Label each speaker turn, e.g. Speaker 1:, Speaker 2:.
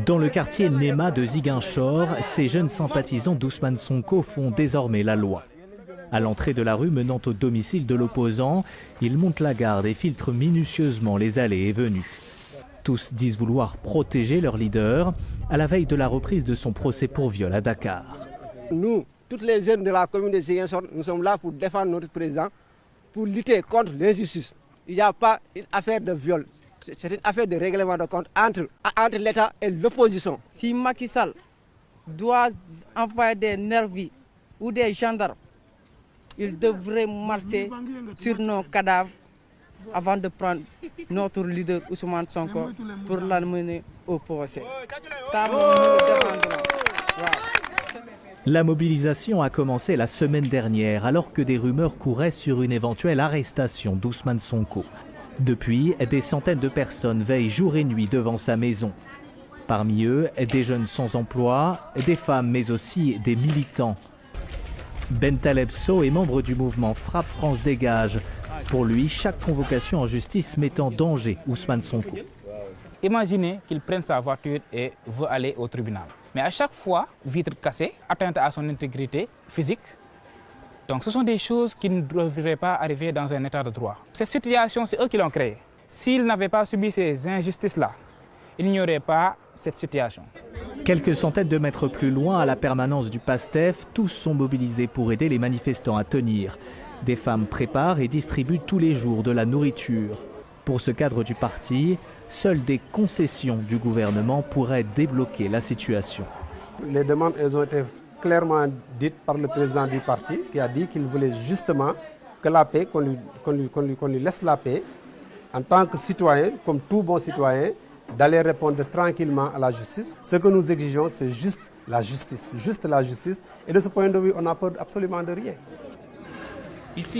Speaker 1: Dans le quartier Nema de Ziguinchor, ces jeunes sympathisants d'Ousmane Sonko font désormais la loi. À l'entrée de la rue menant au domicile de l'opposant, ils montent la garde et filtrent minutieusement les allées et venues. Tous disent vouloir protéger leur leader à la veille de la reprise de son procès pour viol à Dakar.
Speaker 2: Nous, toutes les jeunes de la commune de Ziguinchor, nous sommes là pour défendre notre président, pour lutter contre l'injustice. Il n'y a pas une affaire de viol, c'est une affaire de règlement de compte entre l'État et l'opposition.
Speaker 3: Si Macky Sall doit envoyer des nervis ou des gendarmes, il devrait marcher sur nos cadavres avant de prendre notre leader Ousmane Sonko pour l'amener au procès. Ça, nous le défendrons.
Speaker 1: La mobilisation a commencé la semaine dernière alors que des rumeurs couraient sur une éventuelle arrestation d'Ousmane Sonko. Depuis, des centaines de personnes veillent jour et nuit devant sa maison. Parmi eux, des jeunes sans emploi, des femmes mais aussi des militants. Bentaleb Sow est membre du mouvement Frappe France Dégage. Pour lui, chaque convocation en justice met en danger Ousmane Sonko.
Speaker 4: Imaginez qu'il prenne sa voiture et veut aller au tribunal. Mais à chaque fois, vitre cassée, atteinte à son intégrité physique. Donc ce sont des choses qui ne devraient pas arriver dans un état de droit. Cette situation, c'est eux qui l'ont créée. S'ils n'avaient pas subi ces injustices-là, il n'y aurait pas cette situation.
Speaker 1: Quelques centaines de mètres plus loin, à la permanence du PASTEF, tous sont mobilisés pour aider les manifestants à tenir. Des femmes préparent et distribuent tous les jours de la nourriture. Pour ce cadre du parti, seules des concessions du gouvernement pourraient débloquer la situation.
Speaker 2: Les demandes elles ont été clairement dites par le président du parti qui a dit qu'il voulait justement que la paix, qu'on lui laisse la paix en tant que citoyen, comme tout bon citoyen, d'aller répondre tranquillement à la justice. Ce que nous exigeons, c'est juste la justice. Et de ce point de vue, on n'a peur absolument de rien.
Speaker 1: Ici